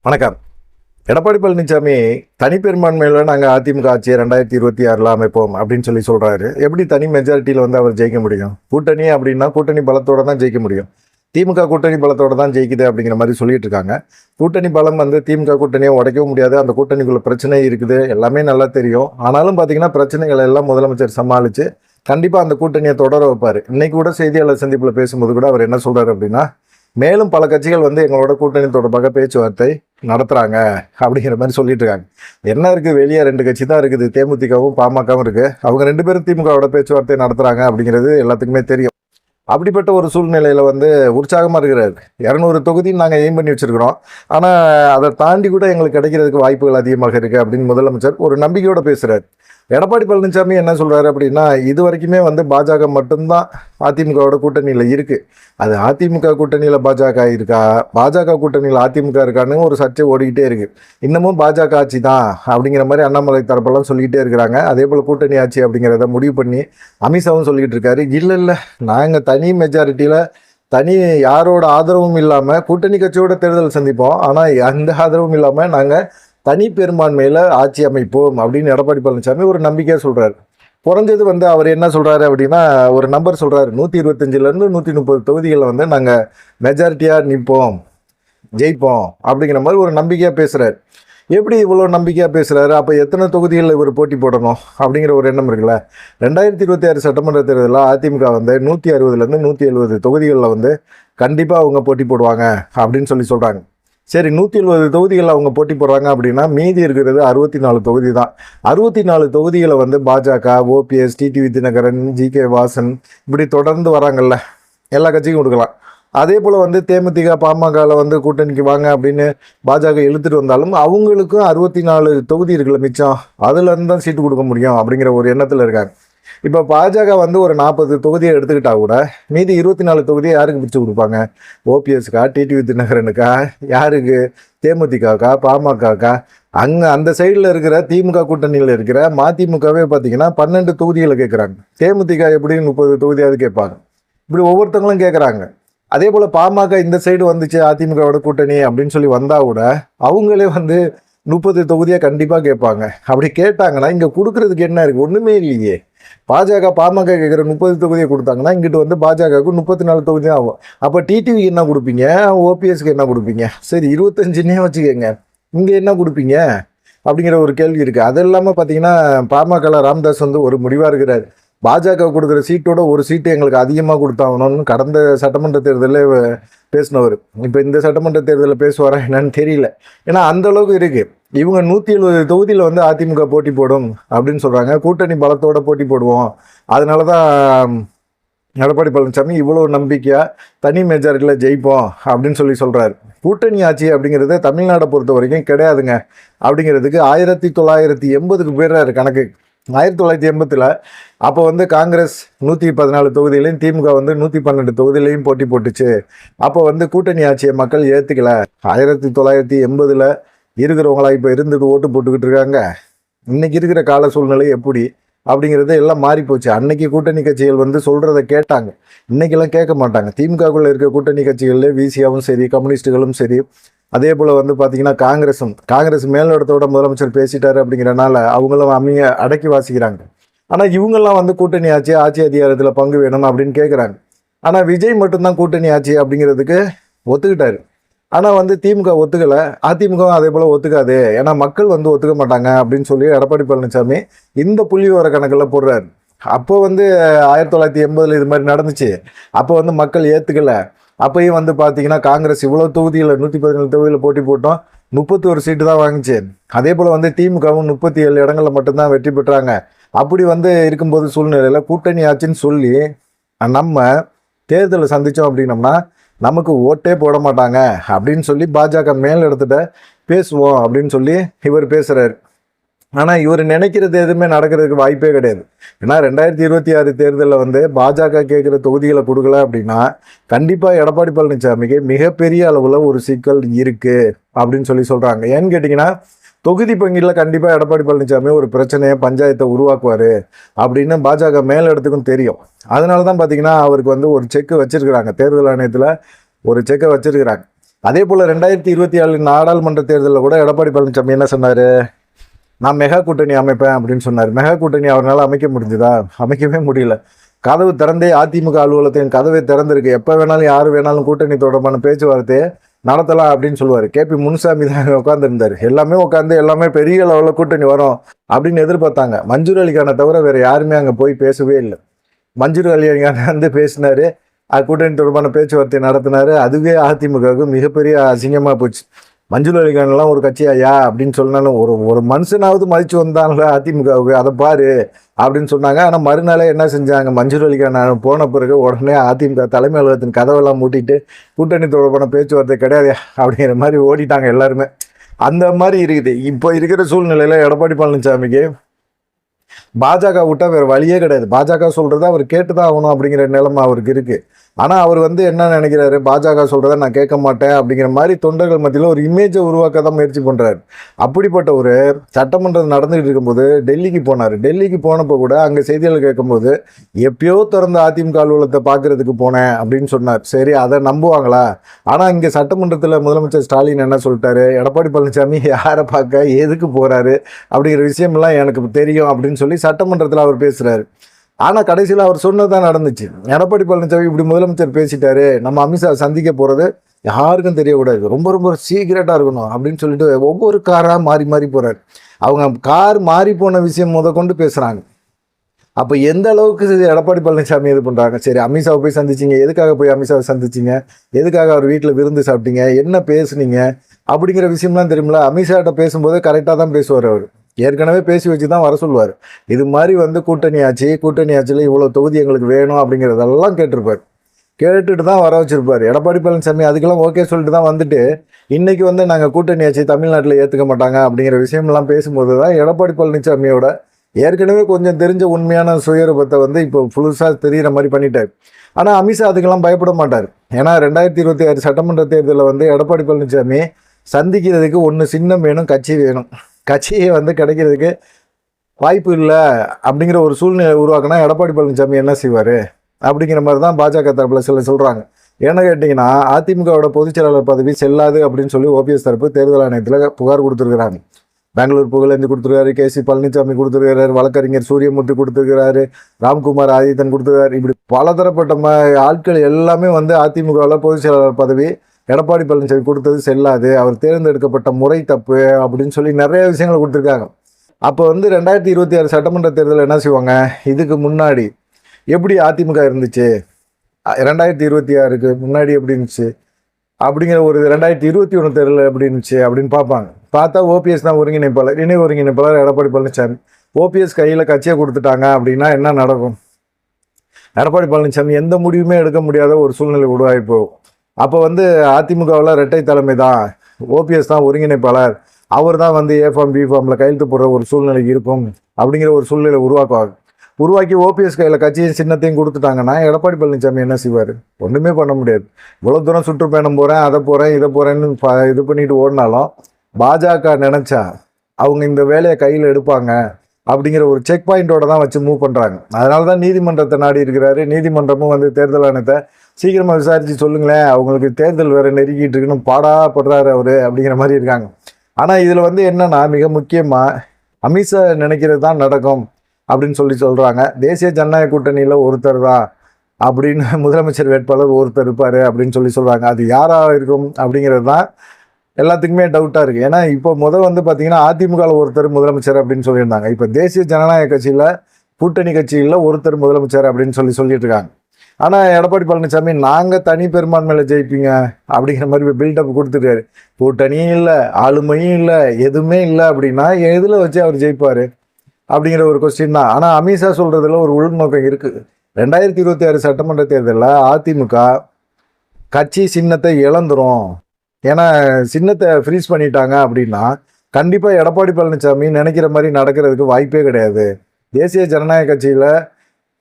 வணக்கம். எடப்பாடி பழனிசாமி தனிப்பெரும்பான்மையில் நாங்கள் அதிமுக ஆட்சியை 2026 அமைப்போம் அப்படின்னு சொல்கிறாரு. எப்படி தனி மெஜாரிட்டியில் அவர் ஜெயிக்க முடியும்? கூட்டணி அப்படின்னா கூட்டணி பலத்தோடு தான் ஜெயிக்க முடியும். திமுக கூட்டணி பலத்தோடு தான் ஜெயிக்குது அப்படிங்கிற மாதிரி சொல்லிட்டு இருக்காங்க. கூட்டணி பலம் திமுக கூட்டணியை உடைக்கவும் முடியாது. அந்த கூட்டணிக்குள்ள பிரச்சனை இருக்குது, எல்லாமே நல்லா தெரியும். ஆனாலும் பார்த்தீங்கன்னா பிரச்சனைகளை எல்லாம் முதலமைச்சர் சமாளித்து கண்டிப்பாக அந்த கூட்டணியை தொடர வைப்பார். இன்னைக்கு கூட செய்தியாளர் சந்திப்பில் பேசும்போது கூட அவர் என்ன சொல்கிறார் அப்படின்னா, மேலும் பல கட்சிகள் எங்களோட கூட்டணி தொடர்பாக பேச்சுவார்த்தை நடத்துகிறாங்க அப்படிங்கிற மாதிரி சொல்லிட்டு இருக்காங்க. என்ன இருக்குது, வெளியே 2 கட்சி தான் இருக்குது, தேமுதிகவும் பாமகவும் இருக்குது. அவங்க 2 பேரும் திமுகவோட பேச்சுவார்த்தை நடத்துகிறாங்க அப்படிங்கிறது எல்லாத்துக்குமே தெரியும். அப்படிப்பட்ட ஒரு சூழ்நிலையில் உற்சாகமாக இருக்கிறாரு. 200 தொகுதின்னு நாங்கள் எய்ம் பண்ணி வச்சுருக்கிறோம், ஆனால் அதை தாண்டி கூட எங்களுக்கு கிடைக்கிறதுக்கு வாய்ப்புகள் அதிகமாக இருக்குது அப்படின்னு முதலமைச்சர் ஒரு நம்பிக்கையோடு பேசுகிறார். எடப்பாடி பழனிசாமி என்ன சொல்கிறாரு அப்படின்னா, இது வரைக்குமே பாஜக மட்டும்தான் அதிமுகவோட கூட்டணியில் இருக்குது. அது அதிமுக கூட்டணியில் பாஜக இருக்கா, பாஜக கூட்டணியில் அதிமுக இருக்கான்னு ஒரு சர்ச்சை ஓடிக்கிட்டே இருக்குது. இன்னமும் பாஜக ஆட்சி தான் அப்படிங்கிற மாதிரி அண்ணாமலை தரப்பெல்லாம் சொல்லிக்கிட்டே இருக்கிறாங்க. அதே போல் கூட்டணி ஆட்சி அப்படிங்கிறத முடிவு பண்ணி அமித்ஷாவும் சொல்லிக்கிட்டு இருக்காரு. இல்லை நாங்கள் தனி மெஜாரிட்டியில் தனி யாரோட ஆதரவும் இல்லாமல் கூட்டணி கட்சியோட தேர்தல் சந்திப்போம், ஆனால் எந்த ஆதரவும் இல்லாமல் நாங்கள் தனி பெரும்பான்மையில் ஆட்சி அமைப்போம் அப்படின்னு எடப்பாடி பழனிசாமி ஒரு நம்பிக்கையாக சொல்கிறார். குறைஞ்சது அவர் என்ன சொல்கிறாரு அப்படின்னா, ஒரு நம்பர் சொல்கிறாரு, 125லேருந்து 130 தொகுதிகளில் நாங்கள் மெஜாரிட்டியாக நிற்போம், ஜெயிப்போம் அப்படிங்கிற மாதிரி ஒரு நம்பிக்கையாக பேசுகிறார். எப்படி இவ்வளோ நம்பிக்கையாக பேசுகிறாரு? அப்போ எத்தனை தொகுதிகளில் இவர் போட்டி போடணும் அப்படிங்கிற ஒரு எண்ணம் இருக்குல்ல. 2026 சட்டமன்ற தேர்தலில் அதிமுக 160லேருந்து 170 தொகுதிகளில் கண்டிப்பாக அவங்க போட்டி போடுவாங்க அப்படின்னு சொல்கிறாங்க. சரி, 170 தொகுதிகளில் அவங்க போட்டி போடுறாங்க அப்படின்னா மீதி இருக்கிறது 64 தொகுதி தான். 64 தொகுதிகளை பாஜக, ஓபிஎஸ், டிடிவி தினகரன், ஜிகே வாசன் இப்படி தொடர்ந்து வராங்கல்ல, எல்லா கட்சிக்கும் கொடுக்கலாம். அதே போல் தேமுதிக பாமகவில் கூட்டணிக்கு வாங்க அப்படின்னு பாஜக இழுத்துட்டு வந்தாலும் அவங்களுக்கும் 64 தொகுதி இருக்குல்ல மிச்சம், அதுலேருந்து தான் சீட்டு கொடுக்க முடியும் அப்படிங்கிற ஒரு எண்ணத்தில் இருக்காங்க. இப்போ பாஜக ஒரு 40 தொகுதியை எடுத்துக்கிட்டா கூட மீதி 24 தொகுதியை யாருக்கு பிரித்து கொடுப்பாங்க? ஓபிஎஸ்க்கா, டிடிவி தினகரனுக்கா, யாருக்கு? தேமுதிகக்கா, பாமகக்கா? அந்த சைடில் இருக்கிற திமுக கூட்டணியில் இருக்கிற மதிமுகவே பார்த்தீங்கன்னா 12 தொகுதிகளை கேட்குறாங்க. தேமுதிக எப்படி 30 தொகுதியாவது கேட்பாங்க. இப்படி ஒவ்வொருத்தவங்களும் கேட்குறாங்க. அதே போல் பாமக இந்த சைடு வந்துச்சு அதிமுகவோட கூட்டணி அப்படின்னு சொல்லி வந்தால் கூட அவங்களே 30 தொகுதியாக கண்டிப்பாக கேட்பாங்க. அப்படி கேட்டாங்கன்னா இங்கே கொடுக்குறதுக்கு என்ன இருக்குது? ஒன்றுமே இல்லையே. பாஜக பாமக கேட்குற 30 தொகுதியை கொடுத்தாங்கன்னா இங்கிட்டு பாஜகவுக்கு 34 தொகுதி தான் ஆகும். அப்போ டிடிவிக்கு என்ன கொடுப்பீங்க? ஓபிஎஸ்க்கு என்ன கொடுப்பீங்க? சரி, 25னே வச்சுக்கோங்க, இங்கே என்ன கொடுப்பீங்க அப்படிங்கிற ஒரு கேள்வி இருக்குது. அது இல்லாமல் பார்த்தீங்கன்னா பாமகவில் ராமதாஸ் ஒரு முடிவாக இருக்கிறார். பாஜக கொடுக்குற சீட்டோட ஒரு சீட்டு எங்களுக்கு அதிகமாக கொடுத்தாகணும்னு கடந்த சட்டமன்ற தேர்தலில் பேசினவர். இப்போ இந்த சட்டமன்ற தேர்தலில் பேசுவாரா என்னன்னு தெரியல. ஏன்னா அந்த அளவுக்கு இருக்குது. இவங்க 170 தொகுதியில் அதிமுக போட்டி போடும் அப்படின்னு சொல்கிறாங்க. கூட்டணி பலத்தோட போட்டி போடுவோம். அதனால தான் எடப்பாடி பழனிசாமி இவ்வளோ நம்பிக்கையாக தனி மெஜாரிட்டியில் ஜெயிப்போம் அப்படின்னு சொல்கிறாரு. கூட்டணி ஆட்சி அப்படிங்கிறது தமிழ்நாடை பொறுத்த வரைக்கும் கிடையாதுங்க அப்படிங்கிறதுக்கு 1980க்கு போயிடுறாரு கணக்கு. 1980 அப்போ காங்கிரஸ் 114 தொகுதியிலையும் திமுக 112 தொகுதியிலையும் போட்டி போட்டுச்சு. அப்போ கூட்டணி ஆட்சியை மக்கள் ஏற்றுக்கல. 1980 இருக்கிறவங்களா இப்போ இருந்தது ஓட்டு போட்டுக்கிட்டு இருக்காங்க. இன்னைக்கு இருக்கிற கால சூழ்நிலை எப்படி அப்படிங்கிறது எல்லாம் மாறி போச்சு. அன்னைக்கு கூட்டணி கட்சிகள் சொல்கிறத கேட்டாங்க, இன்னைக்கெல்லாம் கேட்க மாட்டாங்க. திமுகக்குள்ளே இருக்க கூட்டணி கட்சிகளில் விசியாவும் சரி, கம்யூனிஸ்டுகளும் சரி, அதே போல் பார்த்தீங்கன்னா காங்கிரஸ் மேலிடத்தோட முதலமைச்சர் பேசிட்டாரு அப்படிங்கிறனால அவங்களும் அடக்கி வாசிக்கிறாங்க. ஆனால் இவங்கெல்லாம் கூட்டணி ஆட்சி அதிகாரத்தில் பங்கு வேணும் அப்படின்னு கேட்குறாங்க. ஆனால் விஜய் மட்டும்தான் கூட்டணி ஆட்சி அப்படிங்கிறதுக்கு ஒத்துக்கிட்டாரு. ஆனால் திமுக ஒத்துக்கலை, அதிமுக அதே போல் ஒத்துக்காது, ஏன்னா மக்கள் ஒத்துக்க மாட்டாங்க அப்படின்னு சொல்லி எடப்பாடி பழனிசாமி இந்த புள்ளிவிவர கணக்கில் போடுறாரு. அப்போ 1980 இது மாதிரி நடந்துச்சு. அப்போ மக்கள் ஏற்றுக்கலை. அப்போயும் பார்த்தீங்கன்னா காங்கிரஸ் இவ்வளோ தொகுதியில் 117 தொகுதியில் போட்டி போட்டோம், 31 சீட்டு தான் வாங்கிச்சு. அதே போல் திமுகவும் 37 இடங்களில் மட்டும்தான் வெற்றி பெற்றாங்க. அப்படி இருக்கும்போது சூழ்நிலையில் கூட்டணி ஆச்சுன்னு சொல்லி நம்ம தேர்தலை சந்தித்தோம் அப்படின்னம்னா நமக்கு ஓட்டே போட மாட்டாங்க அப்படின்னு சொல்லி பாஜக மேல் இடத்துல பேசுவோம் அப்படின்னு சொல்லி இவர் பேசுகிறார். ஆனால் இவர் நினைக்கிறது எதுவுமே நடக்கிறதுக்கு வாய்ப்பே கிடையாது. ஏன்னா 2026 தேர்தலில் பாஜக கேட்குற தொகுதிகளை கொடுக்கல அப்படின்னா கண்டிப்பாக எடப்பாடி பழனிசாமிக்கு மிகப்பெரிய அளவில் ஒரு சிக்கல் இருக்குது அப்படின்னு சொல்கிறாங்க. ஏன்னு கேட்டிங்கன்னா தொகுதி பங்கில் கண்டிப்பாக எடப்பாடி பழனிசாமி ஒரு பிரச்சனையை பஞ்சாயத்தை உருவாக்குவார் அப்படின்னு பாஜக மேலிடத்துக்கும் தெரியும். அதனால தான் பார்த்தீங்கன்னா அவருக்கு ஒரு செக்கு வச்சிருக்கிறாங்க, தேர்தல் ஆணையத்தில் ஒரு செக்கை வச்சிருக்கிறாங்க. அதே போல் 2024 நாடாளுமன்ற தேர்தலில் கூட எடப்பாடி பழனிசாமி என்ன சொன்னார், நான் மெகா கூட்டணி அமைப்பேன் அப்படின்னு சொன்னார். மெகா கூட்டணி அவரால் அமைக்க முடிஞ்சுதா? அமைக்கவே முடியல. கதவு திறந்தே அதிமுக அலுவலகத்தின் கதவை திறந்திருக்கு. எப்போ வேணாலும் யார் வேணாலும் கூட்டணி தொடர்பான பேச்சுவார்த்தையை நடத்தலாம் அப்படின்னு சொல்லுவார். கேபி முனுசாமி தான் உட்காந்துருந்தார். எல்லாமே உட்காந்து எல்லாமே பெரிய லெவலில் கூட்டணி வரும் அப்படின்னு எதிர்பார்த்தாங்க. மன்சூர் அலிகானை தவிர வேறு யாருமே அங்கே போய் பேசவே இல்லை. மன்சூர் அலிகான் வந்து பேசினார், கூட்டணி தொடர்பான பேச்சுவார்த்தை நடத்தினார். அதுவே அதிமுகவுக்கு மிகப்பெரிய அசிங்கமாக போச்சு. மன்சூர் அலிகான்லாம் ஒரு கட்சியா அப்படின்னு சொன்னாலும் ஒரு மனுஷனாவது மதிச்சு வந்தாங்களே அதிமுகவுக்கு, அதை பாரு அப்படின்னு சொன்னாங்க. ஆனால் மறுநாளே என்ன செஞ்சாங்க, மன்சூர் அலிகான் போன பிறகு உடனே அதிமுக தலைமை அலுவலகத்தின் கதவெல்லாம் மூட்டிட்டு கூட்டணி தொடர்பான பேச்சுவார்த்தை கிடையாது அப்படிங்கிற மாதிரி ஓடிட்டாங்க எல்லாருமே. அந்த மாதிரி இருக்குது இப்போ இருக்கிற சூழ்நிலையில். எடப்பாடி பழனிசாமிக்கு பாஜக விட்டா வேறு வழியே கிடையாது. பாஜக சொல்கிறத அவர் கேட்டு தான் ஆகணும் அப்படிங்கிற நிலைமை அவருக்கு இருக்குது. ஆனால் அவர் வந்து என்ன நினைக்கிறாரு, பாஜக சொல்கிறத நான் கேட்க மாட்டேன் அப்படிங்கிற மாதிரி தொண்டர்கள் மத்தியில் ஒரு இமேஜை உருவாக்க தான் முயற்சி பண்ணுறாரு. அப்படிப்பட்ட ஒரு சட்டமன்றம் நடந்துகிட்டு இருக்கும்போது டெல்லிக்கு போனார். டெல்லிக்கு போனப்போ கூட அங்கே செய்திகள் கேட்கும்போது எப்பயோ திறந்த அதிமுக அலுவலகத்தை பார்க்குறதுக்கு போனேன் அப்படின்னு சொன்னார். சரி, அதை நம்புவாங்களா? ஆனால் இங்கே சட்டமன்றத்தில் முதலமைச்சர் ஸ்டாலின் என்ன சொல்லிட்டாரு, எடப்பாடி பழனிசாமி யாரை பார்க்க எதுக்கு போகிறாரு அப்படிங்கிற விஷயமெல்லாம் எனக்கு தெரியும் அப்படின்னு சொல்லி சட்டமன்றத்தில் அவர் பேசுகிறாரு. ஆனால் கடைசியில் அவர் சொன்னது தான் நடந்துச்சு. எடப்பாடி பழனிசாமி இப்படி முதலமைச்சர் பேசிட்டாரு, நம்ம அமித்ஷா சந்திக்க போகிறது யாருக்கும் தெரியக்கூடாது, ரொம்ப ரொம்ப சீக்கிரட்டாக இருக்கணும் அப்படின்னு சொல்லிட்டு ஒவ்வொரு காராக மாறி மாறி போகிறார். அவங்க கார் மாறி போன விஷயம் கொண்டு பேசுகிறாங்க. அப்போ எந்த அளவுக்கு எடப்பாடி பழனிசாமி இது பண்ணுறாங்க. சரி, அமித்ஷாவை போய் சந்திச்சிங்க, எதுக்காக போய் அமித்ஷாவை சந்திச்சிங்க, எதுக்காக அவர் வீட்டில் விருந்து சாப்பிட்டீங்க, என்ன பேசுனீங்க அப்படிங்கிற விஷயம்லாம் தெரியுமில்ல. அமித்ஷாட்ட பேசும்போது கரெக்டாக தான் பேசுவார். அவர் ஏற்கனவே பேசி வச்சு தான் வர சொல்லுவார். இது மாதிரி வந்து கூட்டணி ஆட்சியில் இவ்வளோ தொகுதி எங்களுக்கு வேணும் அப்படிங்கிறதெல்லாம் கேட்டிருப்பார். கேட்டுட்டு தான் வர வச்சிருப்பார். எடப்பாடி பழனிசாமி அதுக்கெல்லாம் ஓகே சொல்லிட்டு தான் வந்துட்டு இன்றைக்கி வந்து நாங்கள் கூட்டணி ஆட்சி தமிழ்நாட்டில் ஏற்றுக்க மாட்டாங்க அப்படிங்கிற விஷயம்லாம் பேசும்போது தான் எடப்பாடி பழனிசாமியோட ஏற்கனவே கொஞ்சம் தெரிஞ்ச உண்மையான சுயரூபத்தை வந்து இப்போ புதுசாக தெரிகிற மாதிரி பண்ணிட்டார். ஆனால் அமித்ஷா அதுக்கெல்லாம் பயப்பட மாட்டார். ஏன்னா 2026 சட்டமன்ற தேர்தலில் வந்து எடப்பாடி பழனிசாமி சந்திக்கிறதுக்கு ஒன்று சின்னம் வேணும், கட்சி வேணும். கட்சியை வந்து கிடைக்கிறதுக்கு வாய்ப்பு இல்லை அப்படிங்கிற ஒரு சூழ்நிலை உருவாக்கினா எடப்பாடி பழனிசாமி என்ன செய்வார் அப்படிங்கிற மாதிரி தான் பாஜக தரப்பில் சில சொல்கிறாங்க. என்ன கேட்டிங்கன்னா, அதிமுகவோட பொதுச்செயலாளர் பதவி செல்லாது அப்படின்னு சொல்லி ஓபிஎஸ் தரப்பு தேர்தல் ஆணையத்தில் புகார் கொடுத்துருக்குறாங்க. பெங்களூர் புகழேந்தி கொடுத்துருக்காரு, கேசி பழனிசாமி கொடுத்துருக்காரு, வழக்கறிஞர் சூரியமூர்த்தி கொடுத்துருக்கிறாரு, ராம்குமார் ஆதித்தன் கொடுத்துருக்காரு. இப்படி பலதரப்பட்ட ஆட்கள் எல்லாமே வந்து அதிமுகவில் பொதுச்செயலாளர் பதவி எடப்பாடி பழனிசாமி கொடுத்தது செல்லாது, அவர் தேர்ந்தெடுக்கப்பட்ட முறை தப்பு அப்படின்னு சொல்லி நிறைய விஷயங்களை கொடுத்துருக்காங்க. அப்போ வந்து 2026 சட்டமன்ற தேர்தலில் என்ன செய்வாங்க, இதுக்கு முன்னாடி எப்படி அதிமுக இருந்துச்சு, 2026க்கு முன்னாடி எப்படி இருந்துச்சு அப்படிங்கிற ஒரு 2021 தேர்தலில் எப்படி இருந்துச்சு அப்படின்னு பார்ப்பாங்க. பார்த்தா ஓபிஎஸ் தான் ஒருங்கிணைப்பாளர், இணை ஒருங்கிணைப்பாளர் எடப்பாடி பழனிசாமி. ஓபிஎஸ் கையில் கட்சியை கொடுத்துட்டாங்க அப்படின்னா என்ன நடக்கும்? எடப்பாடி பழனிசாமி எந்த முடிவுமே எடுக்க முடியாத ஒரு சூழ்நிலை உருவாகி போகும். அப்போ வந்து அதிமுகவில் இரட்டை தலைமை தான், ஓபிஎஸ் தான் ஒருங்கிணைப்பாளர், அவர் தான் வந்து ஏ ஃபார்ம் பி ஃபார்மில் கையெழுத்து போடுற ஒரு சூழ்நிலை இருக்கும் அப்படிங்கிற ஒரு சூழ்நிலை உருவாக்கி ஓபிஎஸ் கையில் கட்சியின் சின்னத்தையும் கொடுத்துட்டாங்கன்னா எடப்பாடி பழனிசாமி என்ன செய்வார்? ஒன்றுமே பண்ண முடியாது. இவ்வளோ தூரம் சுற்றுப்பயணம் போகிறேன், அதை போகிறேன், இதை போகிறேன்னு இது பண்ணிட்டு ஓடினாலும் பாஜக நினச்சா அவங்க இந்த வேலையை கையில் எடுப்பாங்க அப்படிங்கிற ஒரு செக் பாயிண்டோட தான் வச்சு மூவ் பண்ணுறாங்க. அதனால தான் நீதிமன்றத்தை நாடி இருக்கிறாரு. நீதிமன்றமும் வந்து தேர்தல் ஆணையத்தை சீக்கிரமாக விசாரித்து சொல்லுங்களேன், அவங்களுக்கு தேர்தல் வேறு நெருக்கிட்டு இருக்குன்னு பாடாப்படுறாரு அவர் அப்படிங்கிற மாதிரி இருக்காங்க. ஆனால் இதில் வந்து என்னன்னா, மிக முக்கியமாக அமித்ஷா நினைக்கிறது தான் நடக்கும் அப்படின்னு சொல்கிறாங்க. தேசிய ஜனநாயக கூட்டணியில் ஒருத்தர் தான் அப்படின்னு முதலமைச்சர் வேட்பாளர் ஒருத்தர் இருப்பார் அப்படின்னு சொல்கிறாங்க. அது யாராக இருக்கும் அப்படிங்கிறது தான் எல்லாத்துக்குமே டவுட்டாக இருக்குது. ஏன்னா இப்போ வந்து பார்த்தீங்கன்னா அதிமுகவில் ஒருத்தர் முதலமைச்சர் அப்படின்னு சொல்லியிருந்தாங்க. இப்போ தேசிய ஜனநாயக கட்சியில் கூட்டணி கட்சியில் ஒருத்தர் முதலமைச்சர் அப்படின்னு சொல்லிட்டு இருக்காங்க. ஆனால் எடப்பாடி பழனிசாமி நாங்கள் தனி பெரும்பான்மையில் ஜெயிப்பீங்க அப்படிங்கிற மாதிரி பில்டப் கொடுத்துருக்காரு. கூட்டணியும் இல்லை, ஆளுமையும் இல்லை, எதுவுமே இல்லை அப்படின்னா எதில் வச்சு அவர் ஜெயிப்பார் அப்படிங்கிற ஒரு கொஸ்டின் தான். ஆனால் அமித்ஷா சொல்கிறதுல ஒரு உள்நோக்கம் இருக்குது. 2026 சட்டமன்ற தேர்தலில் அதிமுக கட்சி சின்னத்தை இழந்துரும். ஏன்னா சின்னத்தை ஃப்ரீஸ் பண்ணிட்டாங்க அப்படின்னா கண்டிப்பாக எடப்பாடி பழனிசாமி நினைக்கிற மாதிரி நடக்கிறதுக்கு வாய்ப்பே கிடையாது. தேசிய ஜனநாயக கட்சியில்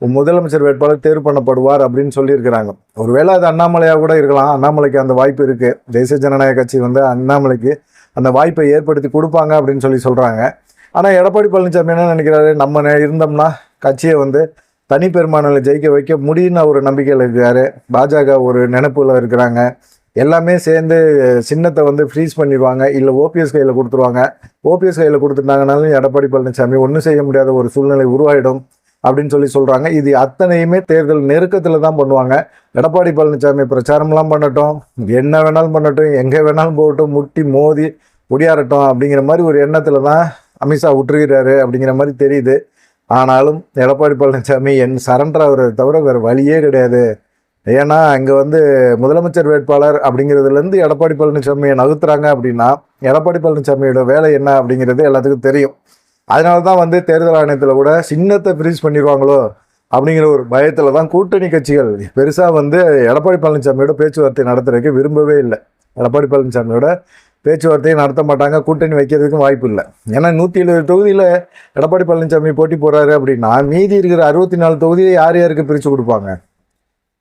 முதலமைச்சர் வேட்பாளர் தேர்வு பண்ணப்படுவார் அப்படின்னு சொல்லியிருக்கிறாங்க. ஒருவேளை அது அண்ணாமலையாக கூட இருக்கலாம். அண்ணாமலைக்கு அந்த வாய்ப்பு இருக்குது. தேசிய ஜனநாயக கட்சி வந்து அண்ணாமலைக்கு அந்த வாய்ப்பை ஏற்படுத்தி கொடுப்பாங்க அப்படின்னு சொல்கிறாங்க. ஆனால் எடப்பாடி பழனிசாமி என்ன நினைக்கிறாரு, நம்ம இருந்தோம்னா கட்சியை வந்து தனி பெரும்பான்மையில் ஜெயிக்க வைக்க முடியும்னு ஒரு நம்பிக்கையில் இருக்காரு. பாஜக ஒரு நினைப்பில் இருக்கிறாங்க. எல்லாமே சேர்ந்து சின்னத்தை வந்து ஃப்ரீஸ் பண்ணிடுவாங்க, இல்லை ஓபிஎஸ் கையில் கொடுத்துருவாங்க. ஓபிஎஸ் கையில் கொடுத்துட்டாங்கனாலும் எடப்பாடி பழனிசாமி ஒன்றும் செய்ய முடியாத ஒரு சூழ்நிலை உருவாயிடும் அப்படின்னு சொல்கிறாங்க. இது அத்தனையுமே தேர்தல் நெருக்கத்தில் தான் பண்ணுவாங்க. எடப்பாடி பழனிசாமி பிரச்சாரம்லாம் பண்ணட்டும், என்ன வேணாலும் பண்ணட்டும், எங்கே வேணாலும் போகட்டும், முட்டி மோதி முடியாறட்டும் அப்படிங்கிற மாதிரி ஒரு எண்ணத்தில் தான் அமித்ஷா விட்டுருக்கிறாரு அப்படிங்கிற மாதிரி தெரியுது. ஆனாலும் எடப்பாடி பழனிசாமி சரண்டர் ஆகிறத தவிர வேறு வழியே கிடையாது. ஏன்னா இங்கே வந்து முதலமைச்சர் வேட்பாளர் அப்படிங்கிறதுலேருந்து எடப்பாடி பழனிசாமியை நகர்த்துறாங்க அப்படின்னா எடப்பாடி பழனிசாமியோட வேலை என்ன அப்படிங்கிறது எல்லாத்துக்கும் தெரியும். அதனால தான் வந்து தேர்தல் ஆணையத்தில் கூட சின்னத்தை ஃப்ரீஸ் பண்ணிடுவாங்களோ அப்படிங்கிற ஒரு பயத்தில் தான் கூட்டணி கட்சிகள் பெருசாக வந்து எடப்பாடி பழனிசாமியோட பேச்சுவார்த்தை நடத்துறதுக்கு விரும்பவே இல்லை. எடப்பாடி பழனிசாமியோட பேச்சுவார்த்தையை நடத்த மாட்டாங்க, கூட்டணி வைக்கிறதுக்கும் வாய்ப்பு இல்லை. ஏன்னா 170 தொகுதியில் எடப்பாடி பழனிசாமி போட்டி போகிறாரு அப்படின்னா மீதி இருக்கிற 64 தொகுதியை யார் யாருக்கு பிரித்து கொடுப்பாங்க?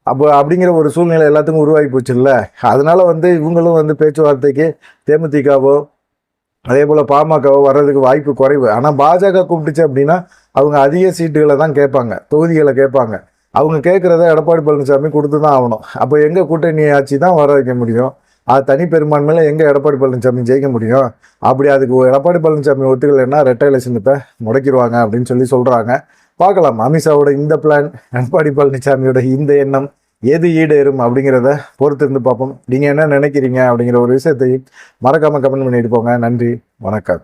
அப்போ அப்படிங்கிற ஒரு சூழ்நிலை எல்லாத்துக்கும் உருவாகி போச்சு இல்லை. அதனால வந்து இவங்களும் வந்து பேச்சுவார்த்தைக்கு தேமுதிகவோ அதே போல் பாமகவோ வர்றதுக்கு வாய்ப்பு குறைவு. ஆனால் பாஜக கூப்பிட்டுச்சு அப்படின்னா அவங்க அதிக சீட்டுகளை தான் கேட்பாங்க, தொகுதிகளை கேட்பாங்க. அவங்க கேட்குறத எடப்பாடி பழனிசாமி கொடுத்து தான் ஆகணும். அப்போ எங்கள் கூட்டணி ஆட்சி தான் வர வைக்க முடியும். அது தனி பெரும்பான்மையில் எங்கே எடப்பாடி பழனிசாமி ஜெயிக்க முடியும்? அப்படி அதுக்கு எடப்பாடி பழனிசாமி ஒத்துக்கலைன்னா ரெட்டை இலட்சணத்தை முடக்கிடுவாங்க அப்படின்னு சொல்கிறாங்க. பார்க்கலாம் அமித்ஷாவோட இந்த பிளான், எடப்பாடி பழனிசாமியோட இந்த எண்ணம் எது ஈடேறும் அப்படிங்கிறத பொறுத்து இருந்து பார்ப்போம். நீங்கள் என்ன நினைக்கிறீங்க அப்படிங்கிற ஒரு விஷயத்தையும் மறக்காமல் கமெண்ட் பண்ணிட்டு போங்க. நன்றி, வணக்கம்.